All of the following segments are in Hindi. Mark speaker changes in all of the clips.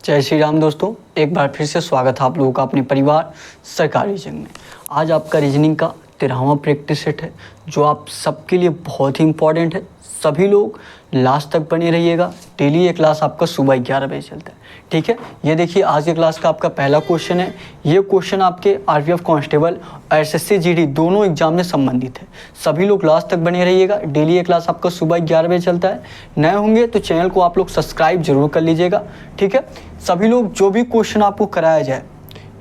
Speaker 1: जय श्री राम दोस्तों, एक बार फिर से स्वागत है आप लोगों का अपने परिवार सरकारी रीजनिंग में। आज आपका रीजनिंग का 13वां प्रैक्टिस सेट है जो आप सबके लिए बहुत ही इंपॉर्टेंट है। सभी लोग लास्ट तक बने रहिएगा। डेली ये क्लास आपका सुबह 11 बजे चलता है, ठीक है। ये देखिए आज के क्लास का आपका पहला क्वेश्चन है। ये क्वेश्चन आपके आरपीएफ कांस्टेबल और एसएससी जीडी दोनों एग्जाम में संबंधित है। सभी लोग लास्ट तक बने रहिएगा। डेली ये क्लास आपका सुबह 11 बजे चलता है। नए होंगे तो चैनल को आप लोग सब्सक्राइब जरूर कर लीजिएगा, ठीक है। सभी लोग जो भी क्वेश्चन आपको कराया जाए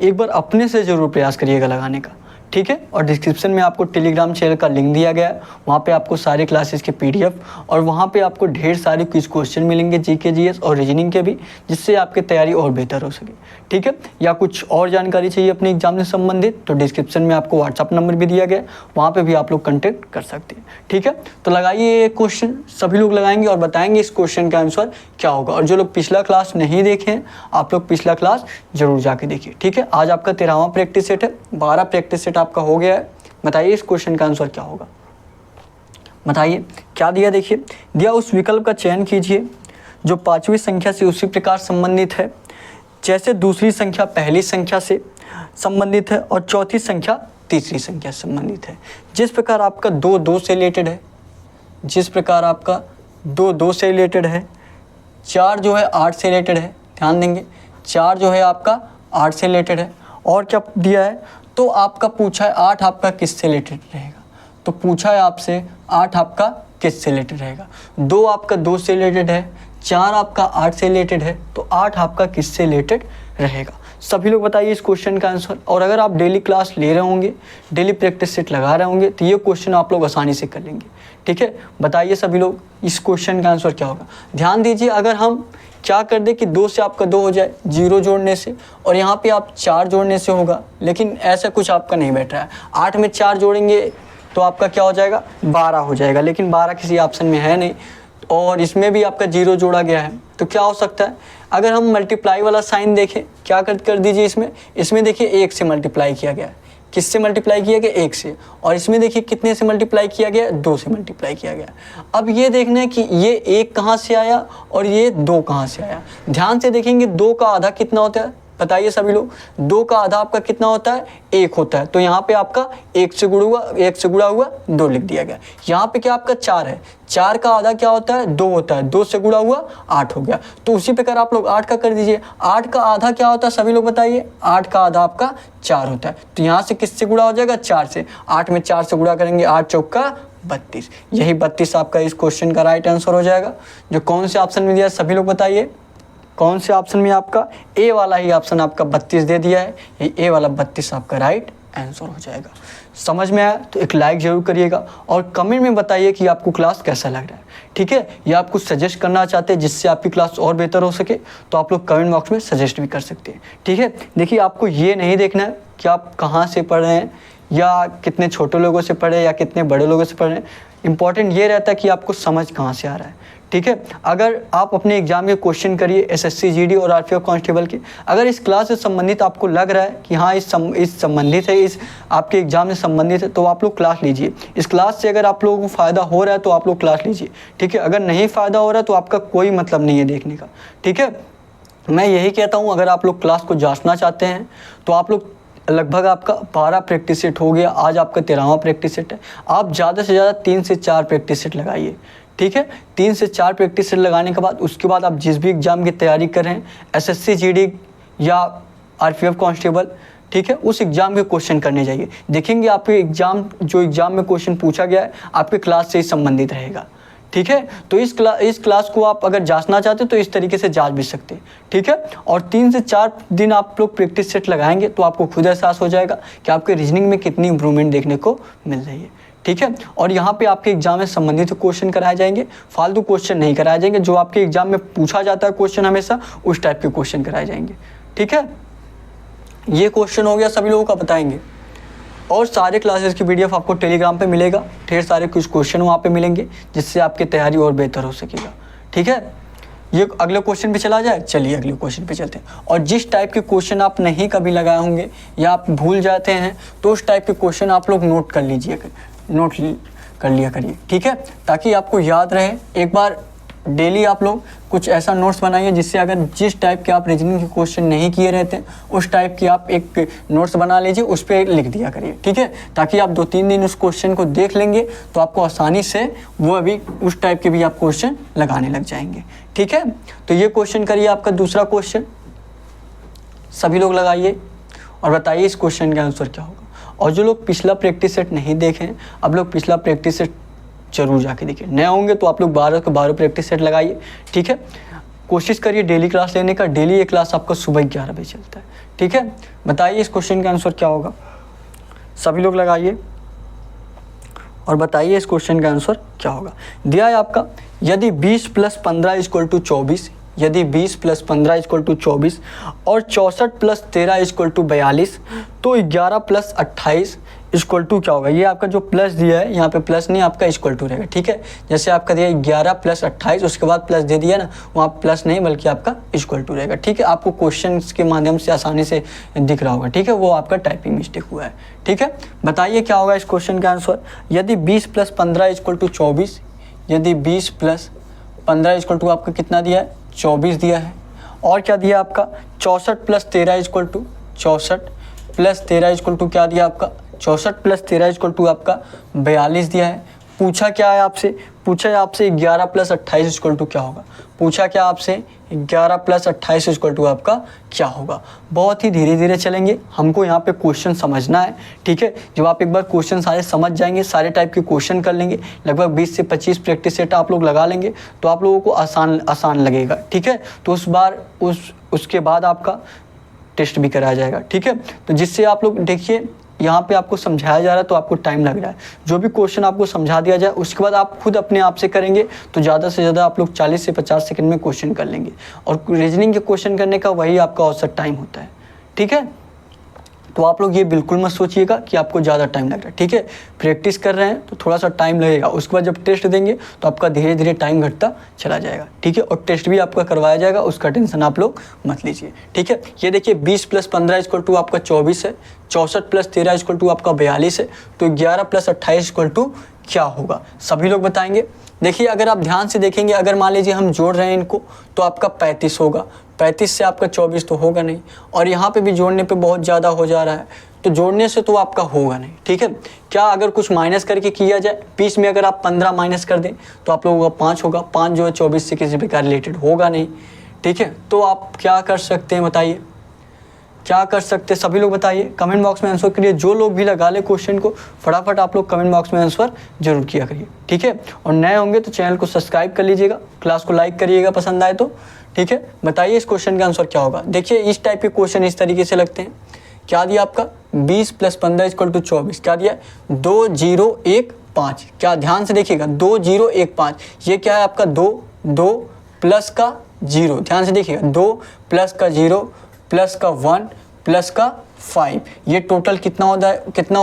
Speaker 1: एक बार अपने से ज़रूर प्रयास करिएगा लगाने का, ठीक है। और डिस्क्रिप्शन में आपको टेलीग्राम चैनल का लिंक दिया गया है, वहाँ पे आपको सारे क्लासेस के पीडीएफ और वहाँ पे आपको ढेर सारे क्विज क्वेश्चन मिलेंगे, जीके जीएस और रीजनिंग के भी, जिससे आपकी तैयारी और बेहतर हो सके, ठीक है। या कुछ और जानकारी चाहिए अपने एग्जाम से संबंधित तो डिस्क्रिप्शन में आपको व्हाट्सअप नंबर भी दिया गया है, वहाँ पर भी आप लोग कॉन्टैक्ट कर सकते हैं, ठीक है। तो लगाइए ये क्वेश्चन, सभी लोग लगाएंगे और बताएंगे इस क्वेश्चन का आंसर क्या होगा। और जो लोग पिछला क्लास नहीं देखे हैं आप लोग पिछला क्लास जरूर जाके देखिए, ठीक है। आज आपका 13वां प्रैक्टिस सेट है, 12 प्रैक्टिस सेट आपका हो गया है। बताइए इस क्वेश्चन का आंसर क्या होगा। बताइए क्या दिया। देखिए दिया, उस विकल्प का चयन कीजिए जो 5वीं संख्या से उसी प्रकार संबंधित है जैसे दूसरी संख्या पहली संख्या से संबंधित है और चौथी संख्या तीसरी संख्या से संबंधित है। जिस प्रकार आपका 2 से रिलेटेड है, जिस प्रकार आपका 2 से रिलेटेड है, 4 जो है 8 से रिलेटेड है, ध्यान देंगे 4 जो है आपका 8 से रिलेटेड है। और क्या दिया है तो आपका पूछा है 8 आपका किससे रिलेटेड रहेगा, तो पूछा है आपसे 8 आपका किससे रिलेटेड रहेगा। 2 आपका 2 से रिलेटेड है, 4 आपका 8 से रिलेटेड है, तो 8 आपका किससे रिलेटेड रहेगा। सभी लोग बताइए इस क्वेश्चन का आंसर। और अगर आप डेली क्लास ले रहे होंगे, डेली प्रैक्टिस सेट लगा रहे होंगे तो ये क्वेश्चन आप लोग आसानी से कर लेंगे, ठीक है। बताइए सभी लोग इस क्वेश्चन का आंसर क्या होगा। ध्यान दीजिए, अगर हम क्या कर दे कि 2 से आपका 2 हो जाए 0 जोड़ने से, और यहाँ पे आप 4 जोड़ने से होगा, लेकिन ऐसा कुछ आपका नहीं बैठ रहा है। 8 में 4 जोड़ेंगे तो आपका क्या हो जाएगा 12 हो जाएगा, लेकिन 12 किसी ऑप्शन में है नहीं और इसमें भी आपका 0 जोड़ा गया है। तो क्या हो सकता है, अगर हम मल्टीप्लाई वाला साइन देखें, क्या कर दीजिए इसमें देखिए 1 से मल्टीप्लाई किया गया है। किससे मल्टीप्लाई किया गया 1 से, और इसमें देखिए कितने से मल्टीप्लाई किया गया 2 से मल्टीप्लाई किया गया। अब ये देखना है कि ये 1 कहाँ से आया और ये 2 कहाँ से आया। ध्यान से देखेंगे 2 का आधा कितना होता है, बताइए सभी लोग। 2 का आधा आपका कितना होता है 1 होता है, तो यहाँ पे आपका 1 से गुणा हुआ 2 लिख दिया गया। यहाँ पे क्या आपका 4 है, 4 का आधा क्या होता है 2 होता है, 2 से गुणा हुआ 8 हो गया। तो उसी प्रकार आप लोग 8 का कर दीजिए। 8 का आधा क्या होता है सभी लोग बताइए, 8 का आधा आपका 4 होता है, तो यहाँ से किससे गुणा हो जाएगा 4 से। 8 में 4 से गुणा करेंगे 8 चौका 32, यही 32 आपका इस क्वेश्चन का राइट आंसर हो जाएगा। जो कौन से ऑप्शन में दिया सभी लोग बताइए, कौन से ऑप्शन में आपका ए वाला ही ऑप्शन आपका 32 दे दिया है, ये ए वाला 32 आपका राइट आंसर हो जाएगा। समझ में आया तो एक लाइक जरूर करिएगा और कमेंट में बताइए कि आपको क्लास कैसा लग रहा है, ठीक है। या आप कुछ सजेस्ट करना चाहते हैं जिससे आपकी क्लास और बेहतर हो सके तो आप लोग कमेंट बॉक्स में सजेस्ट भी कर सकते हैं, ठीक है। देखिए आपको ये नहीं देखना है कि आप कहाँ से पढ़ रहे हैं या कितने छोटे लोगों से पढ़े या कितने बड़े लोगों से पढ़ रहे हैं। इंपॉर्टेंट ये रहता है कि आपको समझ कहाँ से आ रहा है, ठीक है। अगर आप अपने एग्जाम के क्वेश्चन करिए एसएससी जीडी और आरपीएफ कांस्टेबल के, अगर इस क्लास से संबंधित आपको लग रहा है कि हाँ इस संबंधित है, इस आपके एग्जाम से संबंधित है, तो आप लोग क्लास लीजिए। इस क्लास से अगर आप लोगों को फ़ायदा हो रहा है तो आप लोग क्लास लीजिए, ठीक है। अगर नहीं फ़ायदा हो रहा है तो आपका कोई मतलब नहीं है देखने का, ठीक है। मैं यही कहता हूँ, अगर आप लोग क्लास को जांचना चाहते हैं तो आप लोग लगभग आपका 12 प्रैक्टिस सेट हो गया, आज आपका 13वां प्रैक्टिस सेट है। आप ज़्यादा से ज़्यादा 3 से 4 प्रैक्टिस सेट लगाइए, ठीक है। 3 से 4 प्रैक्टिस सेट लगाने के बाद उसके बाद आप जिस भी एग्ज़ाम की तैयारी कर रहे हैं, एसएससी जीडी या आरपीएफ कांस्टेबल, ठीक है, उस एग्ज़ाम के क्वेश्चन करने जाइए। देखेंगे आपके एग्ज़ाम में क्वेश्चन पूछा गया है आपके क्लास से ही संबंधित रहेगा, ठीक है। तो इस क्लास को आप अगर जांचना चाहते हैं तो इस तरीके से जांच भी सकते हैं, ठीक है। और 3 से 4 दिन आप लोग प्रैक्टिस सेट लगाएंगे तो आपको खुद एहसास हो जाएगा कि आपके रीजनिंग में कितनी इंप्रूवमेंट देखने को मिल रही है, ठीक है। और यहाँ पे आपके एग्जाम में संबंधित क्वेश्चन कराए जाएंगे, फालतू क्वेश्चन नहीं कराए जाएंगे। जो आपके एग्जाम में पूछा जाता है क्वेश्चन हमेशा उस टाइप के क्वेश्चन कराए जाएंगे, ठीक है। ये क्वेश्चन हो गया, सभी लोगों का बताएंगे। और सारे क्लासेस की पीडीएफ आपको टेलीग्राम पे मिलेगा, ढेर सारे कुछ क्वेश्चन वहाँ पे मिलेंगे जिससे आपकी तैयारी और बेहतर हो सकेगा, ठीक है। ये अगले क्वेश्चन पे चला जाए, चलिए अगले क्वेश्चन पे चलते हैं। और जिस टाइप के क्वेश्चन आप नहीं कभी लगाए होंगे या आप भूल जाते हैं तो उस टाइप के क्वेश्चन आप लोग नोट कर लिया करिए, ठीक है, ताकि आपको याद रहे। एक बार डेली आप लोग कुछ ऐसा नोट्स बनाइए जिससे अगर जिस टाइप के आप रीजनिंग के क्वेश्चन नहीं किए रहते हैं उस टाइप की आप एक नोट्स बना लीजिए, उस पर लिख दिया करिए, ठीक है, ताकि आप 2-3 दिन उस क्वेश्चन को देख लेंगे तो आपको आसानी से वो अभी उस टाइप के भी आप क्वेश्चन लगाने लग जाएंगे, ठीक है। तो ये क्वेश्चन करिए आपका दूसरा क्वेश्चन, सभी लोग लगाइए और बताइए इस क्वेश्चन का आंसर क्या होगा। और जो लोग पिछला प्रैक्टिस सेट नहीं देखें, अब लोग पिछला प्रैक्टिस सेट जरूर जाके देखिए, नए होंगे तो आप लोग 12 के 12 प्रैक्टिस सेट लगाइए, ठीक है। कोशिश करिए डेली क्लास लेने का, डेली ये क्लास आपका सुबह 11 बजे चलता है, ठीक है। बताइए इस क्वेश्चन का आंसर क्या होगा, सभी लोग लगाइए और बताइए इस क्वेश्चन का आंसर क्या होगा। दिया है आपका, यदि 20 + 15 = 24, यदि 20 + 15 = 24 और 64 + 13 = 42, तो 11 + 28 = क्या होगा। ये आपका जो प्लस दिया है यहाँ पे प्लस नहीं, आपका इक्वल टू रहेगा, ठीक है। जैसे आपका दिया 11 + 28 उसके बाद प्लस दे दिया ना, वहाँ प्लस नहीं बल्कि आपका इक्वल टू रहेगा, ठीक है। आपको क्वेश्चन के माध्यम से आसानी से दिख रहा होगा, ठीक है, वो आपका टाइपिंग मिस्टेक हुआ है, ठीक है। बताइए क्या होगा इस क्वेश्चन का आंसर। यदि 20 + 15 = 24, यदि 20 + 15 = आपका कितना दिया है, 24 दिया है, और क्या दिया आपका 64 + 13 = 64 + 13 = क्या दिया आपका 64 + 13 = आपका 42 दिया है। पूछा क्या है आपसे, पूछा है आपसे 11 + 28 = क्या होगा, पूछा क्या आपसे 11 + 28 = आपका क्या होगा। बहुत ही धीरे धीरे चलेंगे, हमको यहाँ पे क्वेश्चन समझना है, ठीक है। जब आप एक बार क्वेश्चन सारे समझ जाएंगे, सारे टाइप के क्वेश्चन कर लेंगे, लगभग 20 से 25 प्रैक्टिस सेट आप लोग लगा लेंगे तो आप लोगों को आसान लगेगा, ठीक है। तो उसके बाद आपका टेस्ट भी कराया जाएगा, ठीक है। तो जिससे आप लोग देखिए यहाँ पे आपको समझाया जा रहा है तो आपको टाइम लग रहा है, जो भी क्वेश्चन आपको समझा दिया जाए उसके बाद आप खुद अपने आप से करेंगे तो ज़्यादा से ज़्यादा आप लोग 40 से 50 सेकंड में क्वेश्चन कर लेंगे, और रीजनिंग के क्वेश्चन करने का वही आपका औसत टाइम होता है, ठीक है। तो आप लोग ये बिल्कुल मत सोचिएगा कि आपको ज़्यादा टाइम लग रहा है, ठीक है। प्रैक्टिस कर रहे हैं तो थोड़ा सा टाइम लगेगा, उसके बाद जब टेस्ट देंगे तो आपका धीरे धीरे टाइम घटता चला जाएगा, ठीक है। और टेस्ट भी आपका करवाया जाएगा, उसका टेंशन आप लोग मत लीजिए, ठीक है। ये देखिए 20 + 15 = आपका 24 है, 64 + 13 = आपका 42 है, तो 11 + 28 = क्या होगा, सभी लोग बताएंगे। देखिए अगर आप ध्यान से देखेंगे, अगर मान लीजिए हम जोड़ रहे हैं इनको तो आपका 35 होगा, 35 से आपका 24 तो होगा नहीं, और यहाँ पे भी जोड़ने पे बहुत ज़्यादा हो जा रहा है तो जोड़ने से तो आपका होगा नहीं, ठीक है। क्या अगर कुछ माइनस करके किया जाए, 20 में अगर आप 15 माइनस कर दें तो आप लोगों का 5 होगा, 5 जो है 24 से किसी प्रकार रिलेटेड होगा नहीं, ठीक है। तो आप क्या कर सकते हैं बताइए, क्या कर सकते हैं, सभी लोग बताइए कमेंट बॉक्स में आंसर करिए। जो लोग भी लगा ले क्वेश्चन को फटाफट आप लोग कमेंट बॉक्स में आंसर जरूर किया करिए, ठीक है। और नए होंगे तो चैनल को सब्सक्राइब कर लीजिएगा, क्लास को लाइक करिएगा पसंद आए तो, ठीक है। बताइए इस क्वेश्चन का आंसर क्या होगा। देखिए इस टाइप के क्वेश्चन इस तरीके से लगते हैं। क्या दिया आपका 20 + 15 = 24, क्या दिया 2015, क्या ध्यान से देखिएगा 2015, ये क्या है आपका 2 प्लस का 0, ध्यान से देखिएगा 2 प्लस का 0 प्लस का 1 प्लस का 5, ये टोटल कितना हो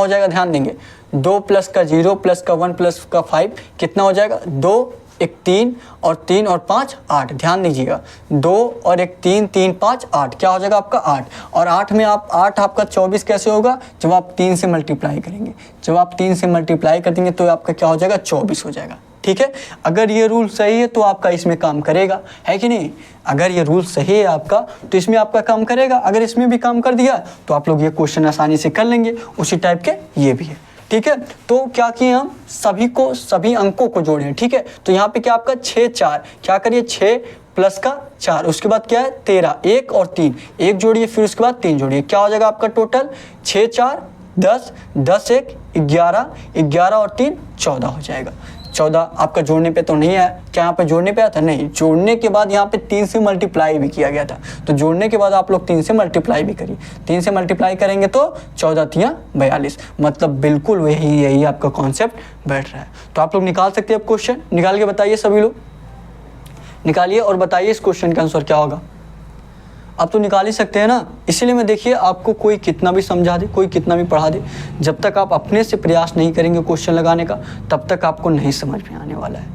Speaker 1: जाएगा, ध्यान देंगे 2 प्लस का 0 प्लस का 1 प्लस का 5 कितना हो जाएगा, 2 1 3 और 3 और 5 8, ध्यान दीजिएगा 2 और 1 3 3 5 8, क्या हो जाएगा आपका 8, और 8 में आप 8 आपका 24 कैसे होगा, जब आप 3 से मल्टीप्लाई करेंगे, जब आप 3 से मल्टीप्लाई कर देंगे तो आपका क्या हो जाएगा 24 हो जाएगा, ठीक है। अगर ये रूल सही है तो आपका इसमें काम करेगा, है कि नहीं। अगर ये रूल सही है आपका तो इसमें आपका काम करेगा, अगर इसमें भी काम कर दिया तो आप लोग ये क्वेश्चन आसानी से कर लेंगे, उसी टाइप के ये भी है, ठीक है। तो क्या किए हम सभी अंकों को जोड़े, ठीक है। तो यहाँ पे क्या आपका 6 4, क्या करिए 6 प्लस का 4, उसके बाद क्या है 13, 1 और 3, 1 जोड़िए फिर उसके बाद 3 जोड़िए, क्या हो जाएगा आपका टोटल 6 4 10, 10 1 11, 11 और 3 14 हो जाएगा। 14 आपका जोड़ने पे तो नहीं आया, क्या यहाँ पे जोड़ने पे आया था, नहीं, जोड़ने के बाद यहाँ पे 3 से मल्टीप्लाई भी किया गया था, तो जोड़ने के बाद आप लोग 3 से मल्टीप्लाई भी करिए, 3 से मल्टीप्लाई करेंगे तो 14 3 42, मतलब बिल्कुल यही आपका कॉन्सेप्ट बैठ रहा है। तो आप लोग निकाल सकते हैं, अब क्वेश्चन निकाल के बताइए, सभी लोग निकालिए और बताइए इस क्वेश्चन का आंसर क्या होगा। आप तो निकाल ही सकते हैं ना, इसीलिए मैं देखिए आपको कोई कितना भी समझा दे, कोई कितना भी पढ़ा दे, जब तक आप अपने से प्रयास नहीं करेंगे क्वेश्चन लगाने का तब तक आपको नहीं समझ में आने वाला है,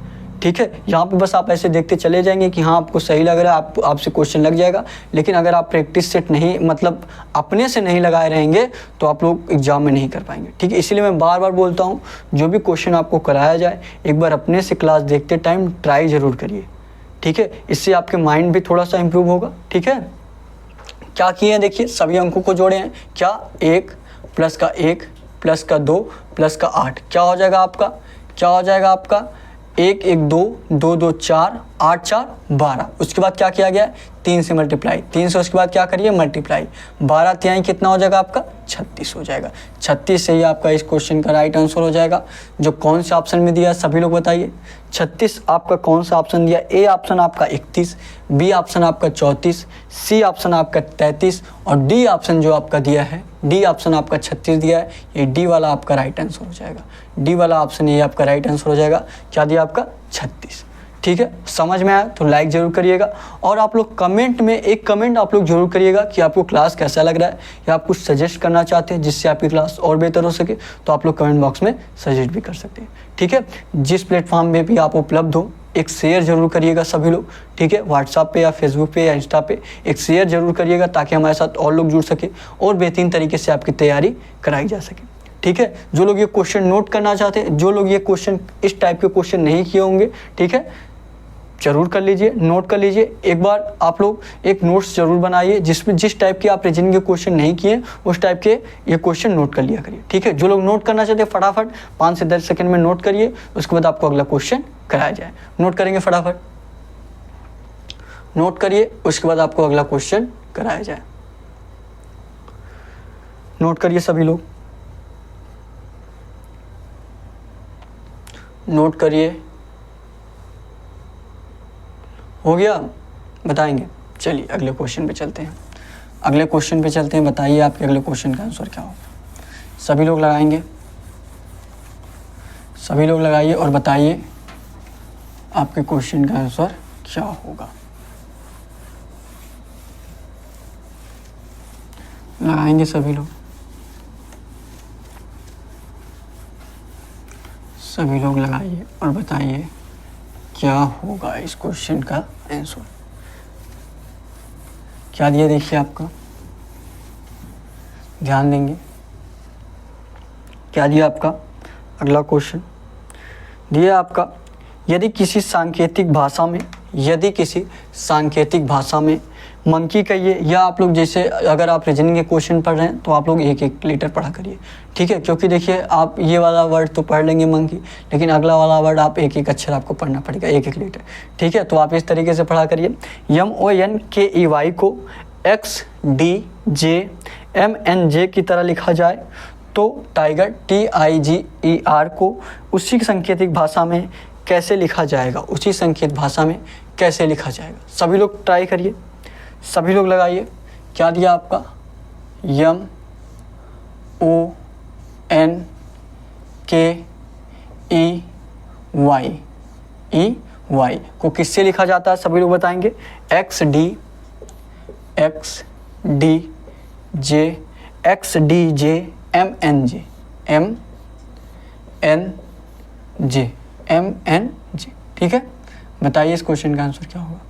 Speaker 1: ठीक है। यहाँ पे बस आप ऐसे देखते चले जाएंगे कि हाँ आपको सही लग रहा है, आपसे क्वेश्चन लग जाएगा, लेकिन अगर आप प्रैक्टिस सेट नहीं मतलब अपने से नहीं लगाए रहेंगे तो आप लोग एग्जाम में नहीं कर पाएंगे, ठीक है। इसीलिए मैं बार बार बोलता हूँ जो भी क्वेश्चन आपको कराया जाए एक बार अपने से क्लास देखते टाइम ट्राई ज़रूर करिए, ठीक है, इससे आपके माइंड भी थोड़ा सा इम्प्रूव होगा। ठीक है, क्या किए हैं देखिए, सभी अंकों को जोड़े हैं। क्या 1 प्लस का 1 प्लस का 2 प्लस का 8, क्या हो जाएगा आपका, क्या हो जाएगा आपका 1 1 2 2 2 4 8 4 12। उसके बाद क्या किया गया है, 3 से मल्टीप्लाई, 3 से उसके बाद क्या करिए मल्टीप्लाई, 12 तिहाई कितना हो जाएगा आपका 36 हो जाएगा। 36 से ही आपका इस क्वेश्चन का राइट आंसर हो जाएगा। जो कौन से ऑप्शन में दिया सभी लोग बताइए, 36 आपका कौन सा ऑप्शन दिया, ए ऑप्शन आपका 31, बी ऑप्शन आपका 34, सी ऑप्शन आपका 33 और डी ऑप्शन जो आपका दिया है, डी ऑप्शन आपका 36 दिया है। ये डी वाला आपका राइट आंसर हो जाएगा, डी वाला ऑप्शन ये आपका राइट आंसर हो जाएगा। क्या दिया आपका 36। ठीक है, समझ में आया तो लाइक जरूर करिएगा और आप लोग कमेंट में एक कमेंट आप लोग जरूर करिएगा कि आपको क्लास कैसा लग रहा है या आप कुछ सजेस्ट करना चाहते हैं जिससे आपकी क्लास और बेहतर हो सके, तो आप लोग कमेंट बॉक्स में सजेस्ट भी कर सकते हैं। ठीक है, जिस प्लेटफॉर्म में भी आप उपलब्ध हो एक शेयर जरूर करिएगा सभी लोग। ठीक है, व्हाट्सएप पे या फेसबुक पे या इंस्टा पे एक शेयर जरूर करिएगा ताकि हमारे साथ और लोग जुड़ सके और बेहतरीन तरीके से आपकी तैयारी कराई जा सके। ठीक है, जो लोग ये क्वेश्चन नोट करना चाहते हैं, जो लोग ये क्वेश्चन इस टाइप के क्वेश्चन नहीं किए होंगे, ठीक है, जरूर कर लीजिए, नोट कर लीजिए। एक बार आप लोग एक नोट्स जरूर बनाइए जिसमें जिस टाइप के आप रीजनिंग के क्वेश्चन नहीं किए उस टाइप के ये क्वेश्चन नोट कर लिया करिए। ठीक है, जो लोग नोट करना चाहते हैं फटाफट 5 से 10 सेकंड में नोट करिए, उसके बाद आपको अगला क्वेश्चन कराया जाए। नोट करेंगे फटाफट, नोट करिए, उसके बाद आपको अगला क्वेश्चन कराया जाए। नोट करिए सभी लोग, नोट करिए। हो गया, बताएंगे। चलिए अगले क्वेश्चन पे चलते हैं, अगले क्वेश्चन पे चलते हैं। बताइए आपके अगले क्वेश्चन का आंसर क्या होगा। सभी लोग लगाएंगे, सभी लोग लगाइए और बताइए आपके क्वेश्चन का आंसर क्या होगा। लगाएंगे सभी लोग, सभी लोग लगाइए और बताइए क्या होगा इस क्वेश्चन का आंसर। क्या दिया देखिए आपका, ध्यान देंगे। क्या दिया आपका अगला क्वेश्चन दिया आपका, यदि किसी सांकेतिक भाषा में, यदि किसी सांकेतिक भाषा में मंकी कहिए, या आप लोग जैसे अगर आप रीजनिंग के क्वेश्चन पढ़ रहे हैं तो आप लोग एक एक लेटर पढ़ा करिए। ठीक है, क्योंकि देखिए आप ये वाला वर्ड तो पढ़ लेंगे मंकी, लेकिन अगला वाला वर्ड आप एक एक अक्षर आपको पढ़ना पड़ेगा, एक एक लेटर। ठीक है, तो आप इस तरीके से पढ़ा करिए। MONKEY को XDJMNJ की तरह लिखा जाए तो टाइगर TIGER को उसी सांकेतिक भाषा में कैसे लिखा जाएगा, उसी संकेत भाषा में कैसे लिखा जाएगा। सभी लोग ट्राई करिए, सभी लोग लगाइए। क्या दिया आपका, MONKEY को किससे लिखा जाता है, सभी लोग बताएंगे। MNJ। ठीक है, बताइए इस क्वेश्चन का आंसर क्या होगा।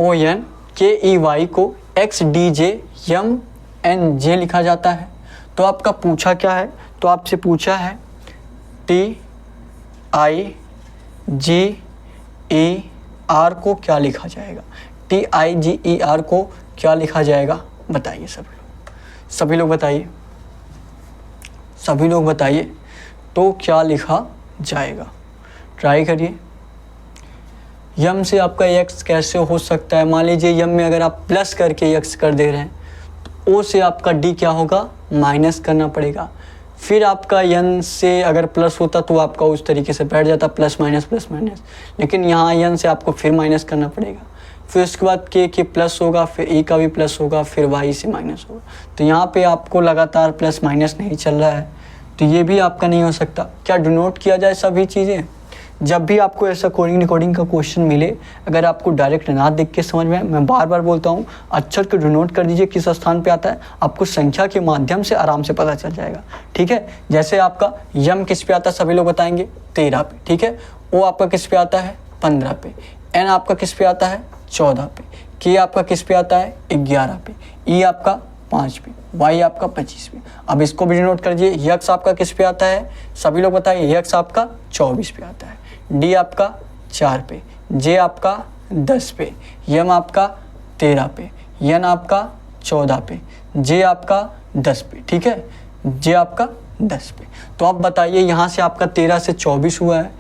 Speaker 1: MONKEY को XDJMNJ लिखा जाता है। तो आपका पूछा क्या है, तो आपसे पूछा है TIGER को क्या लिखा जाएगा, TIGER को क्या लिखा जाएगा, बताइए सभी लोग बताइए, सभी लोग बताइए तो क्या लिखा जाएगा। ट्राई करिए। यम से आपका x कैसे हो सकता है, मान लीजिए यम में अगर आप प्लस करके x कर दे रहे हैं तो ओ से आपका d क्या होगा, माइनस करना पड़ेगा। फिर आपका यन से अगर प्लस होता तो आपका उस तरीके से बैठ जाता प्लस माइनस, लेकिन यहाँ यन से आपको फिर माइनस करना पड़ेगा। फिर उसके बाद के प्लस होगा, फिर e का भी प्लस होगा, फिर y से माइनस होगा। तो यहाँ पे आपको लगातार प्लस माइनस नहीं चल रहा है, तो ये भी आपका नहीं हो सकता। क्या डिनोट किया जाए सभी चीज़ें। जब भी आपको ऐसा कोडिंग रिकॉर्डिंग का क्वेश्चन मिले, अगर आपको डायरेक्ट ना देख के समझ में, मैं बार बार बोलता हूँ अक्षर को डिनोट कर दीजिए किस स्थान पे आता है, आपको संख्या के माध्यम से आराम से पता चल जाएगा। ठीक है, जैसे आपका यम किस पे आता है सभी लोग बताएंगे, 13 पे। ठीक है, ओ आपका किस पे आता है, 15 पे। एन आपका किस पे आता है, 14 पे। के आपका किस पे आता है, 11 पे। ई आपका 5 पे। वाई आपका 25 पे। अब इसको भी नोट कर लीजिए। यक्स आपका किस पे आता है, सभी लोग बताइए, यक्स आपका 24 पे आता है। डी आपका 4 पे, जे आपका 10 पे, यम आपका 13 पे, यन आपका 14 पे, जे आपका 10 पे, ठीक है, जे आपका 10 पे। तो आप बताइए यहाँ से आपका 13 से 24 हुआ है,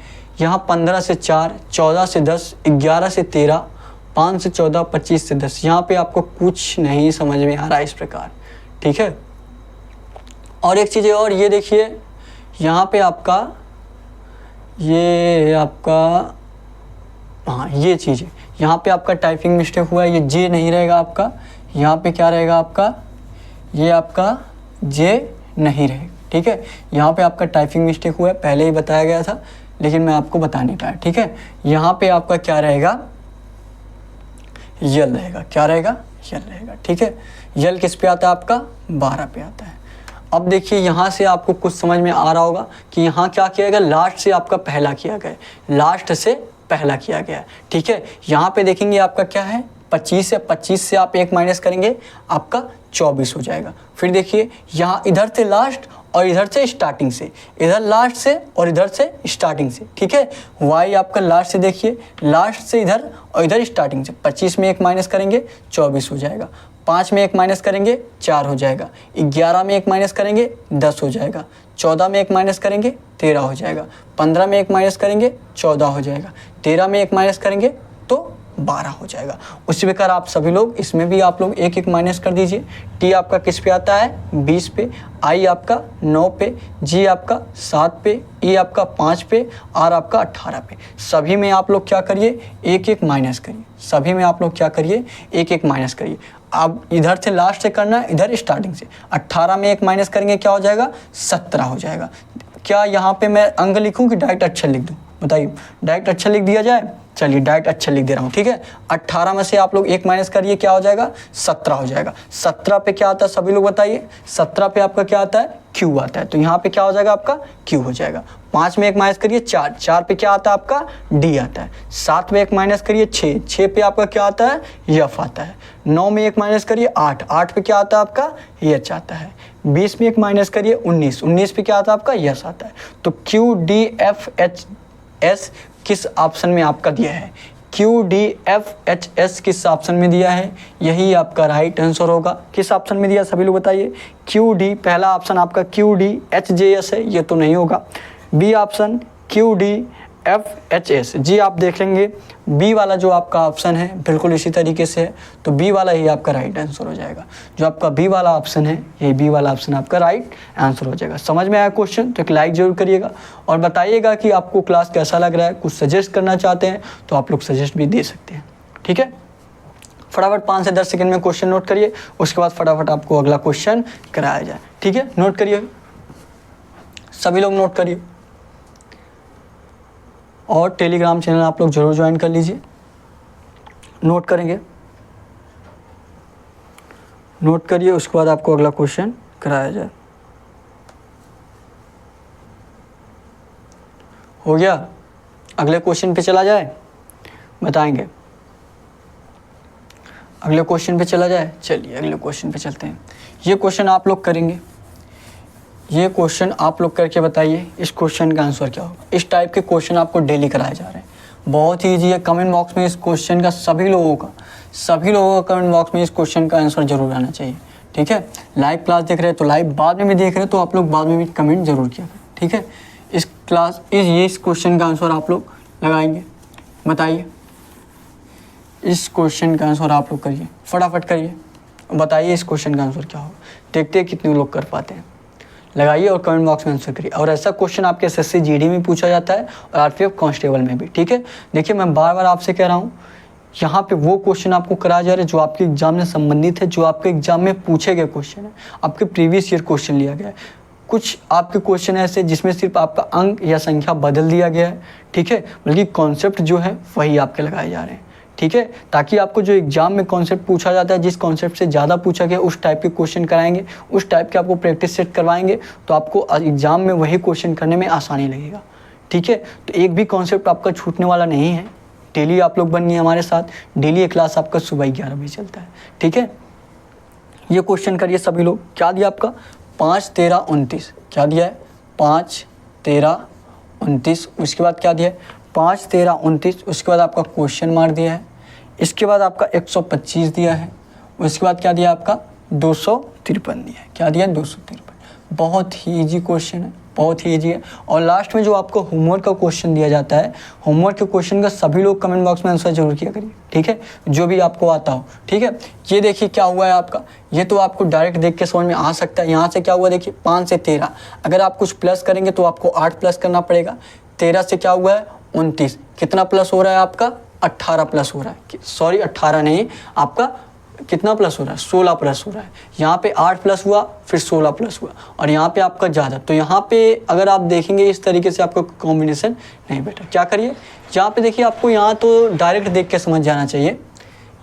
Speaker 1: यहाँ 15 से 4, 14 से 10, 11 से 13, 5 से 14, 25 से 10। यहाँ पे आपको कुछ नहीं समझ में आ रहा है इस प्रकार, ठीक है। और एक चीज़ और ये देखिए, यहाँ पे आपका ये आपका हाँ ये चीज़ है, यहाँ पे आपका टाइपिंग मिस्टेक हुआ है, ये जे नहीं रहेगा आपका, यहाँ पे क्या रहेगा आपका, ये आपका जे नहीं रहेगा, ठीक है। यहाँ पे आपका टाइपिंग मिस्टेक हुआ है, पहले ही बताया गया था लेकिन मैं आपको बता नहीं पाया, ठीक है। यहाँ पे आपका क्या रहेगा, यल रहेगा, क्या रहेगा, यल रहेगा, ठीक है। यल किस पे आता है आपका, 12 पे आता है। अब देखिए यहाँ से आपको कुछ समझ में आ रहा होगा कि यहाँ क्या किया गया, लास्ट से आपका पहला किया गया, लास्ट से पहला किया गया, ठीक है। यहाँ पे देखेंगे आपका क्या है, 25 है, 25 से आप 1 माइनस करेंगे आपका 24 हो जाएगा। फिर देखिए यहाँ इधर से लास्ट और इधर से स्टार्टिंग से, इधर लास्ट से और इधर से स्टार्टिंग से, ठीक है। वाई आपका लास्ट से, देखिए लास्ट से इधर और इधर स्टार्टिंग से, 25 में 1 माइनस करेंगे 24 हो जाएगा, 5 में 1 माइनस करेंगे 4 हो जाएगा, 11 में 1 माइनस करेंगे 10 हो जाएगा, 14 में 1 माइनस करेंगे 13 हो जाएगा, 15 में 1 माइनस करेंगे 14 हो जाएगा, 13 में 1 माइनस करेंगे तो 12 हो जाएगा। उसी प्रकार आप सभी लोग इसमें भी आप लोग एक एक माइनस कर दीजिए। टी आपका किस पे आता है, 20 पे, आई आपका 9 पे, जी आपका 7 पे, ई आपका 5 पे, आर आपका 18 पे। सभी में आप लोग क्या करिए, एक एक माइनस करिए, सभी में आप लोग क्या करिए, एक एक माइनस करिए। अब इधर से लास्ट से करना, इधर स्टार्टिंग से। 18 में 1 माइनस करेंगे क्या हो जाएगा, 17 हो जाएगा। क्या यहाँ पे मैं अंक लिखूँ कि डायरेक्ट अक्षर लिख दूँ, बताइए। डायरेक्ट अक्षर लिख दिया जाए, चलिए डायरेक्ट अक्षर लिख दे रहा हूँ, ठीक है। 18 में से आप लोग 1 माइनस करिए, क्या हो जाएगा, 17 हो जाएगा। 17 पे क्या आता है सभी लोग बताइए, 17 पे आपका क्या आता है, क्यू आता है, तो यहाँ पे क्या हो जाएगा आपका, क्यू हो जाएगा। 5 में 1 माइनस करिए 4, 4 पे क्या आता है आपका, डी आता है। 7 में 1 माइनस करिए 6, 6 पे आपका क्या आता है, यफ आता है। 9 में 1 माइनस करिए 8, 8 पे क्या आता है आपका, एच आता है। 20 में 1 माइनस करिए 19, 19 पे क्या आता है आपका, यस आता है। तो Q D F H S किस ऑप्शन में आपका दिया है, Q D F H S किस ऑप्शन में दिया है, यही आपका राइट आंसर होगा। किस ऑप्शन में दिया सभी लोग बताइए, क्यू डी, पहला ऑप्शन आपका Q D H J S है, ये तो नहीं होगा। B option Q D F H S, जी आप देख लेंगे बी वाला जो आपका ऑप्शन है बिल्कुल इसी तरीके से है, तो बी वाला ही आपका राइट आंसर हो जाएगा। जो आपका बी वाला ऑप्शन है, यही बी वाला ऑप्शन आपका राइट आंसर हो जाएगा। समझ में आया क्वेश्चन तो एक लाइक जरूर करिएगा और बताइएगा कि आपको क्लास कैसा लग रहा है। कुछ सजेस्ट करना चाहते हैं तो आप लोग सजेस्ट भी दे सकते हैं, ठीक है। फटाफट 5 से 10 सेकंड में क्वेश्चन नोट करिए, उसके बाद फटाफट आपको अगला क्वेश्चन कराया जाए, ठीक है। नोट करिए, सभी लोग नोट करिए और टेलीग्राम चैनल आप लोग जरूर ज्वाइन कर लीजिए। नोट करेंगे, नोट करिए, उसके बाद आपको अगला क्वेश्चन कराया जाए। हो गया, अगले क्वेश्चन पे चला जाए, बताएंगे। अगले क्वेश्चन पे चला जाए, चलिए अगले क्वेश्चन पे चलते हैं। ये क्वेश्चन आप लोग करेंगे, ये क्वेश्चन आप लोग करके बताइए इस क्वेश्चन का आंसर क्या होगा। इस टाइप के क्वेश्चन आपको डेली कराए जा रहे हैं, बहुत ही ईजी है। कमेंट बॉक्स में इस क्वेश्चन का सभी लोगों का कमेंट बॉक्स में इस क्वेश्चन का आंसर जरूर आना चाहिए, ठीक है। लाइव क्लास देख रहे हैं तो लाइव, बाद में भी देख रहे हैं तो आप लोग बाद में भी कमेंट जरूर किया करें, ठीक है। इस क्वेश्चन का आंसर आप लोग लगाएंगे, बताइए इस क्वेश्चन का आंसर आप लोग करिए, फटाफट करिए, बताइए इस क्वेश्चन का आंसर क्या होगा। देखते हैं कितने लोग कर पाते हैं, लगाइए और कमेंट बॉक्स में आंसर करिए। और ऐसा क्वेश्चन आपके एसएससी जीडी में पूछा जाता है और आरपीएफ कांस्टेबल में भी, ठीक है। देखिए मैं बार बार आपसे कह रहा हूँ, यहाँ पे वो क्वेश्चन आपको कराया जा रहा है जो आपके एग्जाम से संबंधित है, जो आपके एग्जाम में पूछे गए क्वेश्चन है, आपके प्रीवियस ईयर क्वेश्चन लिया गया है। कुछ आपके क्वेश्चन ऐसे जिसमें सिर्फ आपका अंक या संख्या बदल दिया गया है, ठीक है, बल्कि कॉन्सेप्ट जो है वही आपके लगाए जा रहे हैं, ठीक है। ताकि आपको जो एग्जाम में कॉन्सेप्ट पूछा जाता है, जिस कॉन्सेप्ट से ज़्यादा पूछा गया उस टाइप के क्वेश्चन कराएंगे, उस टाइप के आपको प्रैक्टिस सेट करवाएंगे, तो आपको एग्जाम में वही क्वेश्चन करने में आसानी लगेगा, ठीक है। तो एक भी कॉन्सेप्ट आपका छूटने वाला नहीं है। डेली आप लोग बनिए हमारे साथ, डेली एक क्लास आपका सुबह 11 बजे चलता है, ठीक है। ये क्वेश्चन करिए सभी लोग। क्या दिया आपका, 5, 13, 29, क्या दिया है, 5, 13, 29। उसके बाद क्या दिया है, 5 13 29, उसके बाद आपका क्वेश्चन मार्क दिया है, इसके बाद आपका 125 दिया है, उसके बाद क्या दिया आपका 253 दिया है। क्या दिया 253। बहुत ही इजी क्वेश्चन है, बहुत ही इजी है। और लास्ट में जो आपको होमवर्क का क्वेश्चन दिया जाता है, होमवर्क के क्वेश्चन का सभी लोग कमेंट बॉक्स में आंसर जरूर किया करिए, ठीक है, जो भी आपको आता हो, ठीक है। ये देखिए क्या हुआ है आपका, ये तो आपको डायरेक्ट देख के समझ में आ सकता है। यहाँ से क्या हुआ देखिए 5 से 13, अगर आप कुछ प्लस करेंगे तो आपको 8 प्लस करना पड़ेगा। 13 से क्या हुआ है 29, कितना प्लस हो रहा है आपका 18 प्लस हो रहा है, सॉरी 18 नहीं, आपका कितना प्लस हो रहा है 16 प्लस हो रहा है। यहाँ पे 8 प्लस हुआ, फिर 16 प्लस हुआ, और यहाँ पे आपका ज़्यादा। तो यहाँ पे अगर आप देखेंगे इस तरीके से आपका कॉम्बिनेशन नहीं बेटा, क्या करिए यहाँ पे देखिए, आपको यहाँ तो डायरेक्ट देख के समझ जाना चाहिए,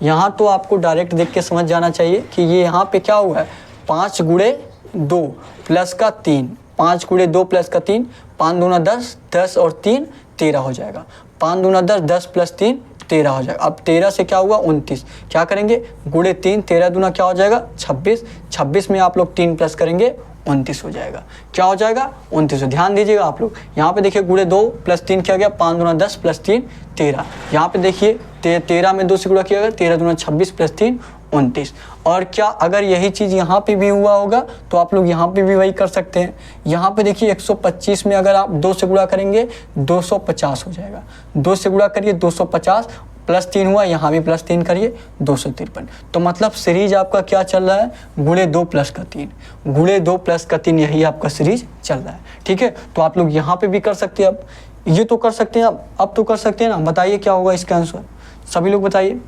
Speaker 1: यहाँ तो आपको डायरेक्ट देख के समझ जाना चाहिए कि ये यहाँ पे क्या हुआ है 5 गुणे 2 प्लस का 3, 5 गुणे 2 प्लस का 3, 5 दूना 10, 10 और 3 13 हो जाएगा, 5 दूना 10, 10 प्लस 3 13 हो जाएगा। अब 13 से क्या हुआ 29, क्या करेंगे गुणे 3, 13 दूना क्या हो जाएगा 26, 26 में आप लोग 3 प्लस करेंगे 29 हो जाएगा। क्या हो जाएगा 29। ध्यान दीजिएगा आप लोग, यहाँ पे देखिए गुणे 2 प्लस 3 क्या गया 5 दूना 10 प्लस 3 13। यहाँ पे देखिए 13 में 2 से गुणा किया गया, 13 दूना 26 प्लस 3 29। और क्या अगर यही चीज़ यहाँ पे भी हुआ होगा तो आप लोग यहाँ पे भी वही कर सकते हैं। यहाँ पे देखिए 125 में अगर आप 2 से गुणा करेंगे 250 हो जाएगा, 2 से गुणा करिए 250 प्लस 3 हुआ, यहाँ भी प्लस 3 करिए 253। तो मतलब सीरीज आपका क्या चल रहा है गुणे 2 प्लस का 3, गुणे 2 प्लस का 3, यही आपका सीरीज चल रहा है, ठीक है। तो आप लोग यहाँ पे भी कर सकते हैं, अब ये तो कर सकते हैं, अब तो कर सकते हैं ना। बताइए क्या होगा इसका आंसर, सभी लोग बताइए,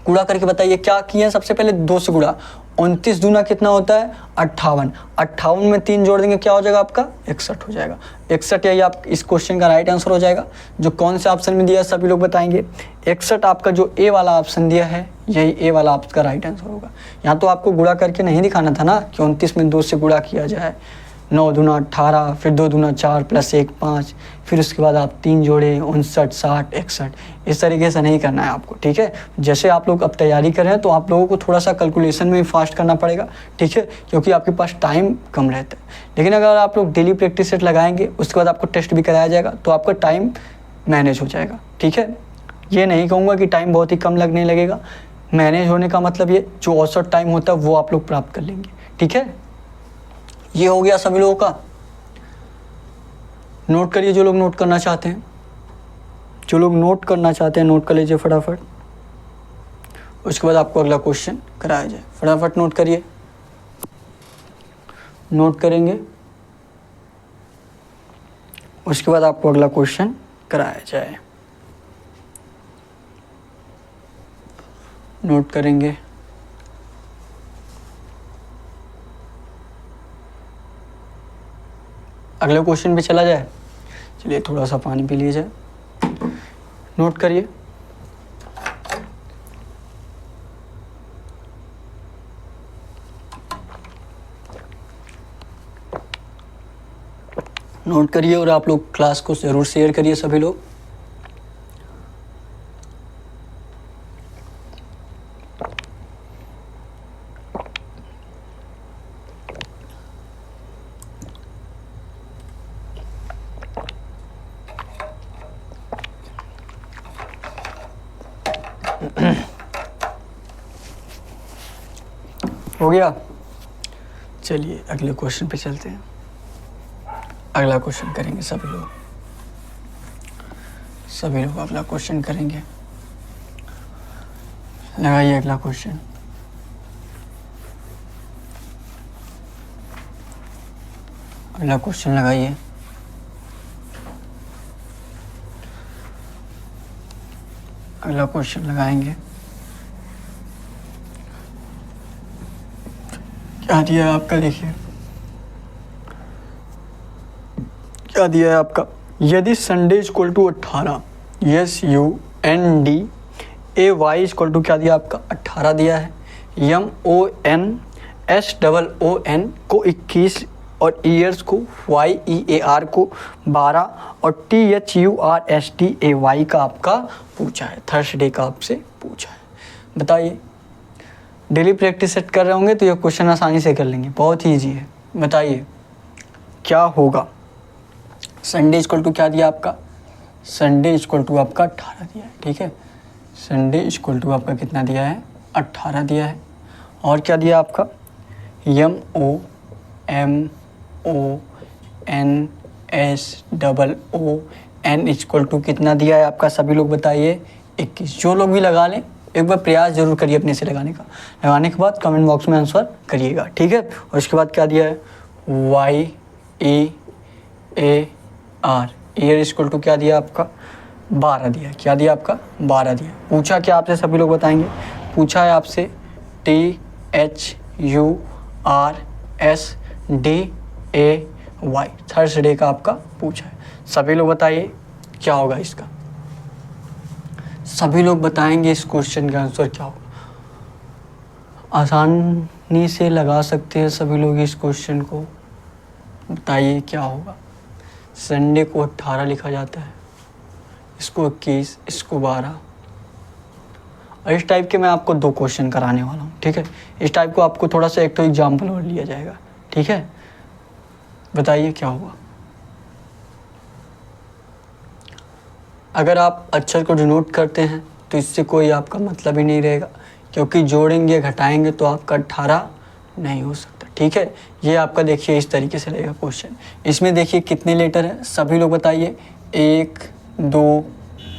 Speaker 1: गुणा करके बताइए क्या किए हैं। सबसे पहले 2 से गुणा, 29 दूना कितना होता है 58, 58 में 3 जोड़ देंगे क्या हो जाएगा आपका 61 हो जाएगा, 61 यही आप इस क्वेश्चन का राइट आंसर हो जाएगा। जो कौन से ऑप्शन में दिया है सभी लोग बताएंगे, 61 आपका जो ए वाला ऑप्शन दिया है यही ए वाला आपका राइट आंसर होगा। यहाँ तो आपको गुणा करके नहीं दिखाना था ना कि 29 में 2 से गुणा किया जाए, 9 दूना 18, फिर 2 दूना 4 प्लस 1 5, फिर उसके बाद आप 3 जोड़े 59 60 61, इस तरीके से नहीं करना है आपको, ठीक है। जैसे आप लोग अब तैयारी कर रहे हैं तो आप लोगों को थोड़ा सा कैलकुलेशन में फास्ट करना पड़ेगा, ठीक है, क्योंकि आपके पास टाइम कम रहता है। लेकिन अगर आप लोग डेली प्रैक्टिस सेट लगाएंगे, उसके बाद आपको टेस्ट भी कराया जाएगा तो आपका टाइम मैनेज हो जाएगा, ठीक है। ये नहीं कहूँगा कि टाइम बहुत ही कम लगने लगेगा, मैनेज होने का मतलब ये जो औसत टाइम होता है वो आप लोग प्राप्त कर लेंगे, ठीक है। ये हो गया सभी लोगों का, नोट करिए जो लोग नोट करना चाहते हैं, जो लोग नोट करना चाहते हैं नोट कर लीजिए फटाफट। उसके बाद आपको अगला क्वेश्चन कराया जाए, फटाफट नोट करिए, नोट करेंगे उसके बाद आपको अगला क्वेश्चन कराया जाए, नोट करेंगे। अगले क्वेश्चन पे चला जाए, चलिए थोड़ा सा पानी पी लीजिए, नोट करिए। नोट करिए और आप लोग क्लास को ज़रूर शेयर करिए सभी लोग। हो गया, चलिए अगले क्वेश्चन पे चलते हैं। अगला क्वेश्चन करेंगे सभी लोग अगला क्वेश्चन करेंगे। लगाइए अगला क्वेश्चन, अगला क्वेश्चन लगाइए। अगला क्वेश्चन लगाएंगे, क्या दिया है आपका, देखिए क्या दिया है आपका। यदि संडे इक्वल टू 18, SUNDAY क्या दिया आपका 18 दिया है, MONSOON को 21 और ईयर्स को YEAR को 12 और THURSDAY का आपका पूछा है, थर्सडे का आपसे पूछा है। बताइए, डेली प्रैक्टिस सेट कर रहे होंगे तो ये क्वेश्चन आसानी से कर लेंगे, बहुत ही ईजी है। बताइए क्या होगा, संडे इक्वल टू क्या दिया आपका संडे इक्वल टू आपका 18 दिया है, ठीक है। संडे इक्वल टू आपका कितना दिया है, 18 दिया है। और क्या दिया आपका, MOMONSOON इक्वल टू कितना दिया है आपका, सभी लोग बताइए 21। जो लोग भी लगा लें एक बार प्रयास जरूर करिए अपने से लगाने का, लगाने के बाद कमेंट बॉक्स में आंसर करिएगा, ठीक है। और उसके बाद क्या दिया है, YEAR ईयर इक्वल टू क्या दिया आपका, 12 दिया। क्या दिया आपका, 12 दिया। पूछा क्या आपसे, सभी लोग बताएंगे। पूछा है आपसे THURSDAY, थर्सडे का आपका पूछा है। सभी लोग बताइए क्या होगा इसका, सभी लोग बताएंगे इस क्वेश्चन का आंसर क्या होगा। आसानी से लगा सकते हैं सभी लोग इस क्वेश्चन को, बताइए क्या होगा। संडे को 18 लिखा जाता है, इसको 21, इसको 12। और इस टाइप के मैं आपको 2 क्वेश्चन कराने वाला हूँ, ठीक है। इस टाइप को आपको थोड़ा सा एक तो एग्जाम्पल और लिया जाएगा, ठीक है। बताइए क्या होगा। अगर आप अक्षर को डिनोट करते हैं तो इससे कोई आपका मतलब ही नहीं रहेगा, क्योंकि जोड़ेंगे घटाएंगे तो आपका 18 नहीं हो सकता, ठीक है। ये आपका देखिए इस तरीके से रहेगा क्वेश्चन। इसमें देखिए कितने लेटर हैं, सभी लोग बताइए। 1 2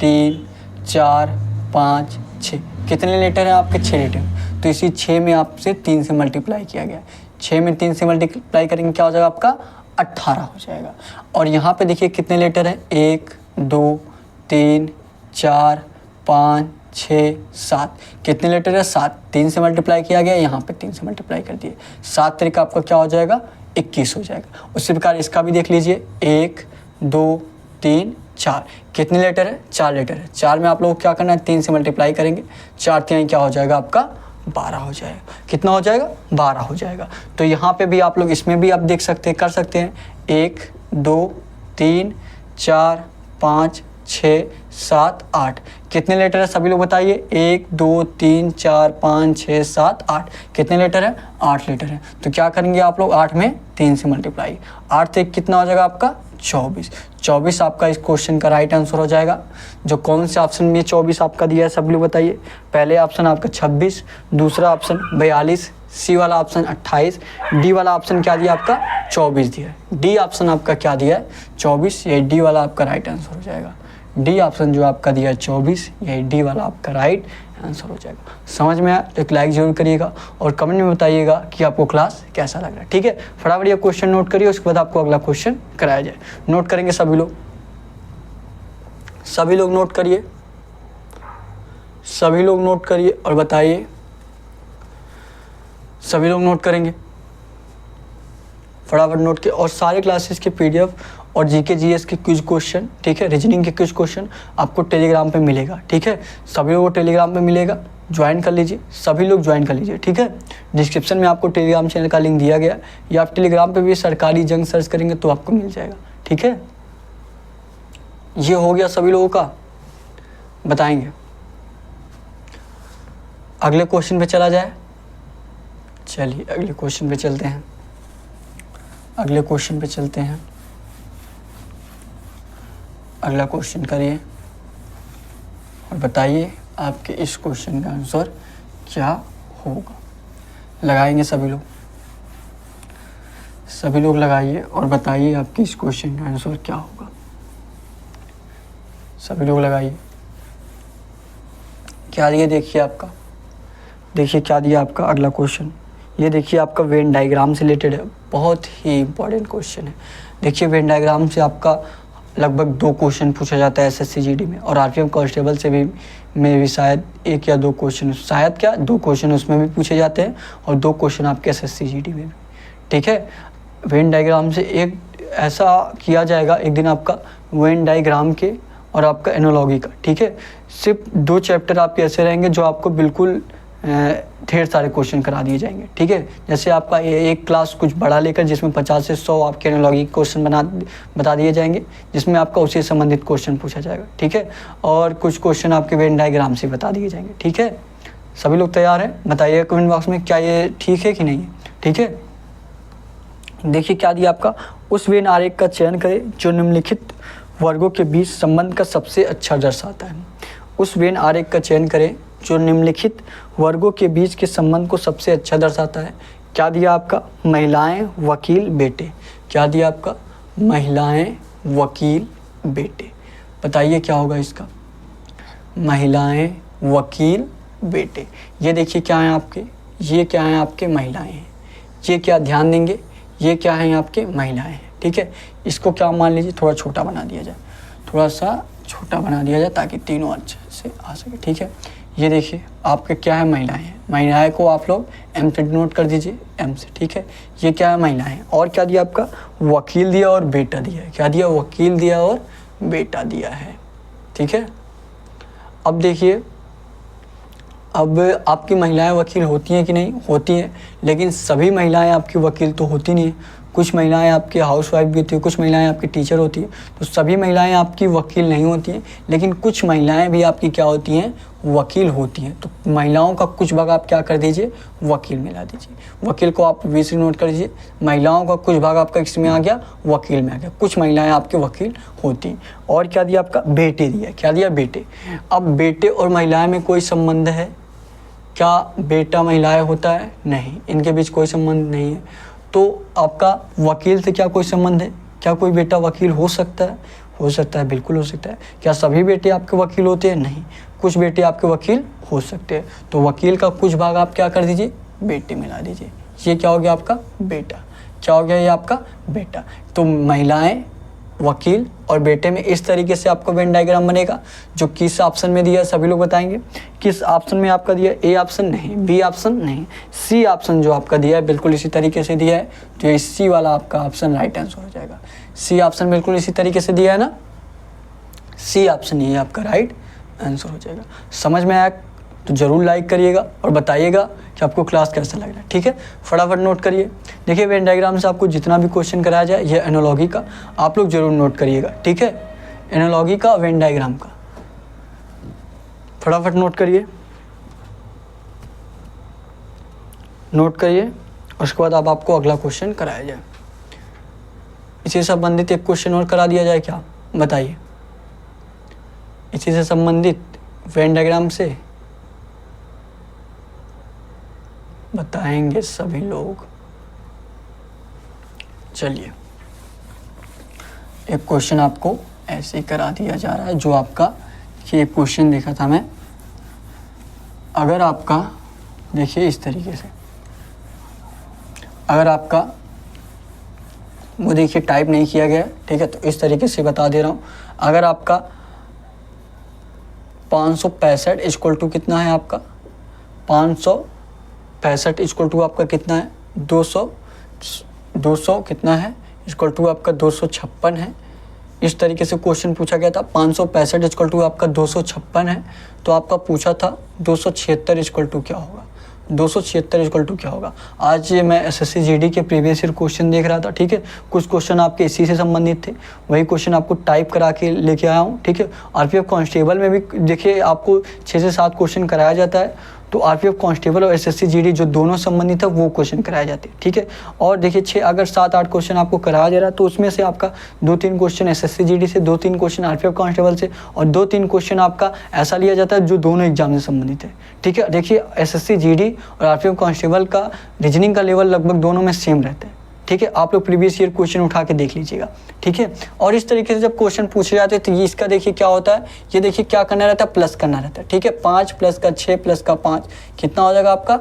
Speaker 1: 3 4 5 6, कितने लेटर हैं आपके, 6 लेटर। तो इसी 6 में आपसे 3 से मल्टीप्लाई किया गया। 6 में 3 से मल्टीप्लाई करेंगे क्या हो जाएगा आपका, 18 हो जाएगा। और यहाँ पे देखिए कितने लेटर हैं, 1 2 3 4 5 6 7, कितने लेटर है, 7। 3 से मल्टीप्लाई किया गया, यहाँ पे 3 से मल्टीप्लाई कर दिए। 7 तरीका आपका क्या हो जाएगा, 21 हो जाएगा। उसी प्रकार इसका भी देख लीजिए, 1 2 3 4, कितने लेटर है, 4 लेटर है। 4 में आप लोग क्या करना है, 3 से मल्टीप्लाई करेंगे, 4 3 क्या हो जाएगा आपका, 12 हो जाएगा। कितना हो जाएगा, 12 हो जाएगा। तो यहाँ पे भी आप लोग इसमें भी आप देख सकते हैं, कर सकते हैं। 1 2 3 4 5 6 7 8, कितने लेटर है सभी लोग बताइए। 1 2 3 4 5 6 7 8, कितने लेटर है, 8 लेटर है। तो क्या करेंगे आप लोग, 8 में 3 से मल्टीप्लाई, 8 से कितना हो जाएगा आपका, 24। 24 आपका इस क्वेश्चन का राइट आंसर हो जाएगा। जो कौन से ऑप्शन में 24 आपका दिया है सभी लोग बताइए। पहले ऑप्शन आपका 26, दूसरा ऑप्शन 42, सी वाला ऑप्शन 28, डी वाला ऑप्शन क्या दिया आपका, 24 दिया है। डी ऑप्शन आपका क्या दिया है, 24, ये डी वाला आपका राइट आंसर हो जाएगा। डी ऑप्शन जो आपका दिया है 24, यही डी वाला आपका राइट आंसर हो जाएगा। समझ में आया, एक लाइक जरूर करिएगा और कमेंट में बताइएगा कि आपको क्लास कैसा लग रहा है, ठीक है। फटाफट ये क्वेश्चन नोट करिए, उसके बाद आपको अगला क्वेश्चन कराया जाए। नोट करेंगे सभी लोग, सभी लोग नोट करिए, सभी लोग नोट करिए और बताइए। सभी लोग नोट करेंगे, फटाफट नोट के। और सारे क्लासेस के पीडीएफ और जीके जीएस के कुछ क्वेश्चन, ठीक है, रीजनिंग के कुछ क्वेश्चन आपको टेलीग्राम पे मिलेगा, ठीक है। सभी लोगों को टेलीग्राम पे मिलेगा, ज्वाइन कर लीजिए, सभी लोग ज्वाइन कर लीजिए, ठीक है। डिस्क्रिप्शन में आपको टेलीग्राम चैनल का लिंक दिया गया, या आप टेलीग्राम पे भी सरकारी जंग सर्च करेंगे तो आपको मिल जाएगा, ठीक है। ये हो गया सभी लोगों का, बताएंगे। अगले क्वेश्चन पे चला जाए, चलिए अगले क्वेश्चन पे चलते हैं। अगले क्वेश्चन पे चलते हैं, अगला क्वेश्चन करिए और बताइए आपके इस क्वेश्चन का आंसर क्या होगा। लगाएंगे सभी लोग, सभी लोग लगाइए और बताइए आपके इस क्वेश्चन का आंसर क्या होगा। सभी लोग लगाइए। क्या दिया देखिए आपका, देखिए क्या दिया आपका अगला क्वेश्चन। ये देखिए आपका वेन डायग्राम से रिलेटेड है, बहुत ही इंपॉर्टेंट क्वेश्चन है। देखिए वेन डायग्राम से आपका लगभग 2 क्वेश्चन पूछा जाता है एसएससी जीडी में, और आरपीएम कांस्टेबल से भी शायद 1 या 2 क्वेश्चन, शायद क्या 2 क्वेश्चन उसमें भी पूछे जाते हैं, और 2 क्वेश्चन आपके एसएससी जीडी में भी, ठीक है। वेन डायग्राम से एक ऐसा किया जाएगा एक दिन आपका वेन डायग्राम के और आपका एनोलॉजी का, ठीक है। सिर्फ 2 चैप्टर आपके ऐसे रहेंगे जो आपको बिल्कुल ढेर सारे क्वेश्चन करा दिए जाएंगे, ठीक है। जैसे आपका एक क्लास कुछ बड़ा लेकर जिसमें 50 से 100 आपके एनालॉजी क्वेश्चन बता दिए जाएंगे, जिसमें आपका उसी संबंधित क्वेश्चन पूछा जाएगा, ठीक है। और कुछ क्वेश्चन आपके वेन डायग्राम से बता दिए जाएंगे, ठीक है। सभी लोग तैयार हैं, बताइए कमेंट बॉक्स में क्या ये ठीक है कि नहीं है, ठीक है। देखिए क्या दिया आपका, उस वेन आरेख का चयन करें जो निम्नलिखित वर्गों के बीच संबंध का सबसे अच्छा दर्शाता है। उस वेन आरेख का चयन करें जो निम्नलिखित वर्गों के बीच के संबंध को सबसे अच्छा दर्शाता है। क्या दिया आपका? महिलाएं, वकील, बेटे। क्या दिया आपका? महिलाएं, वकील, बेटे। बताइए क्या होगा इसका? महिलाएं, वकील, बेटे। ये देखिए क्या है आपके, ये क्या है आपके? महिलाएं हैं। ये क्या ध्यान देंगे, ये क्या है आपके? महिलाएं हैं। ठीक है, इसको क्या मान लीजिए, थोड़ा छोटा बना दिया जाए, थोड़ा सा छोटा बना दिया जाए ताकि तीनों अच्छे से आ सके। ठीक है, ये देखिए आपके क्या है? महिलाएं हैं। महिलाएं को आप लोग एम से डिनोट कर दीजिए, एम से। ठीक है, ये क्या है? महिलाएं हैं। और क्या दिया आपका? वकील दिया और बेटा दिया है। क्या दिया? वकील दिया और बेटा दिया है। ठीक है, अब देखिए, अब आपकी महिलाएं वकील होती हैं कि नहीं? होती हैं, लेकिन सभी महिलाएं आपकी वकील तो होती नहीं है। कुछ महिलाएं आपकी हाउसवाइफ भी होती है, कुछ महिलाएं आपकी टीचर होती है। तो सभी महिलाएं आपकी वकील नहीं होती हैं, लेकिन कुछ महिलाएं भी आपकी क्या होती हैं? वकील होती हैं। तो महिलाओं का कुछ भाग आप क्या कर दीजिए? वकील मिला दीजिए। वकील को आप वी से नोट कर दीजिए। महिलाओं का कुछ भाग आपका किस में आ गया? वकील में आ गया। कुछ महिलाएं आपके वकील होती हैं। और क्या दिया आपका? बेटे दिया। क्या दिया? बेटे। अब बेटे और महिलाएं में कोई संबंध है क्या? बेटा महिलाएं होता है? नहीं, इनके बीच कोई संबंध नहीं है। तो आपका वकील से क्या कोई संबंध है? क्या कोई बेटा वकील हो सकता है? हो सकता है, बिल्कुल हो सकता है। क्या सभी बेटे आपके वकील होते हैं? नहीं, कुछ बेटे आपके वकील हो सकते हैं। तो वकील का कुछ भाग आप क्या कर दीजिए? बेटे मिला दीजिए। ये क्या हो गया आपका? बेटा। क्या हो गया? ये आपका बेटा। तो महिलाएं, वकील और बेटे में इस तरीके से आपका वेन डायग्राम बनेगा। जो किस ऑप्शन में दिया सभी लोग बताएंगे। किस ऑप्शन में आपका दिया? ए ऑप्शन नहीं, बी ऑप्शन नहीं, सी ऑप्शन जो आपका दिया है बिल्कुल इसी तरीके से दिया है। तो ये सी वाला आपका ऑप्शन राइट आंसर हो जाएगा। सी ऑप्शन बिल्कुल इसी तरीके से दिया है ना, सी ऑप्शन ये आपका राइट आंसर हो जाएगा। समझ में आया तो ज़रूर लाइक करिएगा और बताइएगा कि आपको क्लास कैसा लग रहा है। ठीक है, फटाफट नोट करिए। देखिए वेन डायग्राम से आपको जितना भी क्वेश्चन कराया जाए, ये एनालॉजी का आप लोग जरूर नोट करिएगा। ठीक है, एनालॉजी का, वेन डायग्राम का फटाफट नोट करिए, नोट करिए। उसके बाद अब आपको अगला क्वेश्चन कराया जाए। इसी से संबंधित एक क्वेश्चन और करा दिया जाए क्या? बताइए। इसी से संबंधित वेन डायग्राम से बताएंगे सभी लोग। चलिए, एक क्वेश्चन आपको ऐसे ही करा दिया जा रहा है जो आपका, ये एक क्वेश्चन देखा था मैं। अगर आपका देखिए इस तरीके से, अगर आपका वो देखिए टाइप नहीं किया गया, ठीक है, तो इस तरीके से बता दे रहा हूँ। अगर आपका 565 इक्वल टू कितना है आपका? 565 इक्वल टू आपका कितना है? 200 कितना है? इक्वल टू आपका 256 है। इस तरीके से क्वेश्चन पूछा गया था। 565 इक्वल टू आपका 256 है। तो आपका पूछा था 276 इक्वल टू क्या होगा? 276 इक्वल टू क्या होगा? आज मैं एसएससी जीडी के प्रीवियस ईयर क्वेश्चन देख रहा था। ठीक है, कुछ क्वेश्चन आपके इसी से संबंधित थे, वही क्वेश्चन आपको टाइप करा के लेके आया हूँ। ठीक है, आरपीएफ कांस्टेबल में भी देखिए आपको 6 से 7 क्वेश्चन कराया जाता है। तो आरपीएफ कांस्टेबल और एसएससी जीडी जो दोनों संबंधित है वो क्वेश्चन कराए जाते हैं। ठीक है, और देखिए 6 अगर 7-8 क्वेश्चन आपको कराया जा रहा है तो उसमें से आपका 2-3 क्वेश्चन एसएससी जीडी से, 2-3 क्वेश्चन आरपीएफ कांस्टेबल से और 2-3 क्वेश्चन आपका ऐसा लिया जाता है जो दोनों एग्जाम से संबंधित है। ठीक है, देखिए एसएससी जीडी और आरपीएफ कांस्टेबल का रीजनिंग का लेवल लगभग दोनों में सेम रहता है। ठीक है, आप लोग प्रीवियस ईयर क्वेश्चन उठा के देख लीजिएगा। ठीक है, और इस तरीके से जब क्वेश्चन पूछे जाते हैं तो ये इसका देखिए क्या होता है, ये देखिए क्या करना रहता है? प्लस करना रहता है। ठीक है, 5 प्लस का 6 प्लस का 5 कितना हो जाएगा आपका?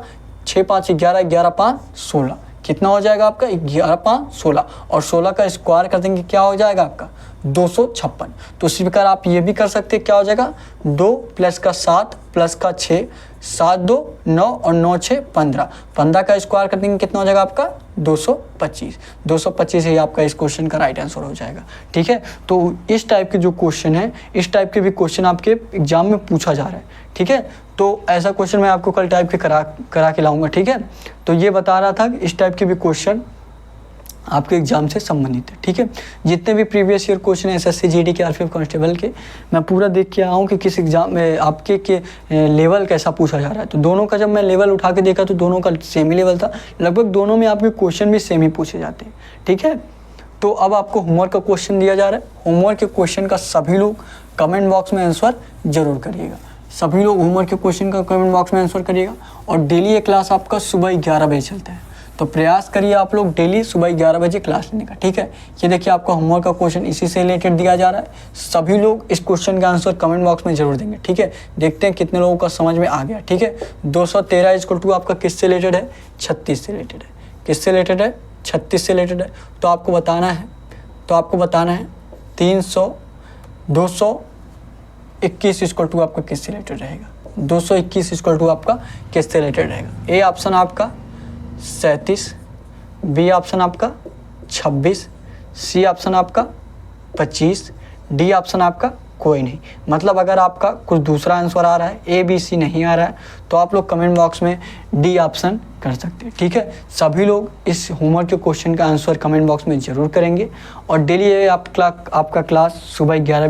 Speaker 1: 6 5 11, 11 5 16 कितना हो जाएगा आपका? 11 5 16 और 16 का स्क्वायर कर देंगे क्या हो जाएगा आपका? 256। तो इसी प्रकार आप ये भी कर सकते हैं, क्या हो जाएगा? 2 प्लस का 7 प्लस का 6, 7 2 9 और 9 6 15, 15 का स्क्वायर कर देंगे कितना हो जाएगा आपका? 225। 225 ही आपका इस क्वेश्चन का राइट आंसर हो जाएगा। ठीक है, तो इस टाइप के जो क्वेश्चन है, इस टाइप के भी क्वेश्चन आपके एग्जाम में पूछा जा रहा है। ठीक है, तो ऐसा क्वेश्चन मैं आपको कल टाइप के करा के लाऊंगा। ठीक है, तो ये बता रहा था कि इस टाइप के भी क्वेश्चन आपके एग्जाम से संबंधित है। ठीक है, जितने भी प्रीवियस ईयर क्वेश्चन है एसएससी जीडी के, आरपीएफ कांस्टेबल के, मैं पूरा देख के आया हूँ कि किस एग्जाम में आपके के लेवल कैसा पूछा जा रहा है। तो दोनों का जब मैं लेवल उठा के देखा तो दोनों का सेम ही लेवल था, लगभग दोनों में आपके क्वेश्चन भी सेम ही पूछे जाते हैं। ठीक है, तो अब आपको होमवर्क का क्वेश्चन दिया जा रहा है। होमवर्क के क्वेश्चन का सभी लोग कमेंट बॉक्स में आंसर जरूर करिएगा। सभी लोग होमवर्क के क्वेश्चन का कमेंट बॉक्स में आंसर करिएगा। और डेली ये क्लास आपका सुबह 11 बजे चलता है, तो प्रयास करिए आप लोग डेली सुबह 11 बजे क्लास लेने का, ठीक है। ये देखिए आपका होमवर्क का क्वेश्चन इसी से रिलेटेड दिया जा रहा है। सभी लोग इस क्वेश्चन का आंसर कमेंट बॉक्स में जरूर देंगे, ठीक है। देखते हैं कितने लोगों का समझ में आ गया, ठीक है। 213 इक्वल टू आपका किससे रिलेटेड है? 36 से रिलेटेड है। किससे रिलेटेड है? 36 से रिलेटेड है। तो आपको बताना है 221 इक्वल टू आपका किससे रिलेटेड रहेगा? 221 इक्वल टू आपका किससे रिलेटेड रहेगा? ए ऑप्शन आपका 37, बी ऑप्शन आपका 26, सी ऑप्शन आपका 25, डी ऑप्शन आपका कोई नहीं। मतलब अगर आपका कुछ दूसरा आंसर आ रहा है, ए बी सी नहीं आ रहा है, तो आप लोग कमेंट बॉक्स में डी ऑप्शन कर सकते हैं, ठीक है। सभी लोग इस होमवर्क के क्वेश्चन का आंसर कमेंट बॉक्स में ज़रूर करेंगे। और डेली ये आपका क्लास सुबह 11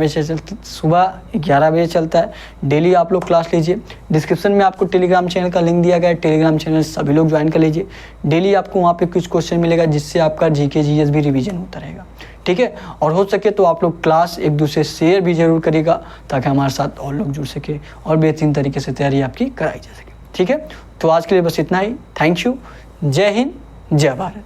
Speaker 1: बजे चलता है। डेली आप लोग क्लास लीजिए। डिस्क्रिप्शन में आपको टेलीग्राम चैनल का लिंक दिया गया है, टेलीग्राम चैनल सभी लोग ज्वाइन कर लीजिए। डेली आपको वहाँ पे कुछ क्वेश्चन मिलेगा जिससे आपका जीके जीएस भी रिवीजन होता रहेगा, ठीक है। और हो सके तो आप लोग क्लास एक दूसरे शेयर भी जरूर करिएगा, ताकि हमारे साथ और लोग जुड़ सके और बेहतरीन तरीके से तैयारी आपकी कराई जा सके, ठीक है। तो आज के लिए बस इतना ही। Thank you. जय हिंद, जय भारत।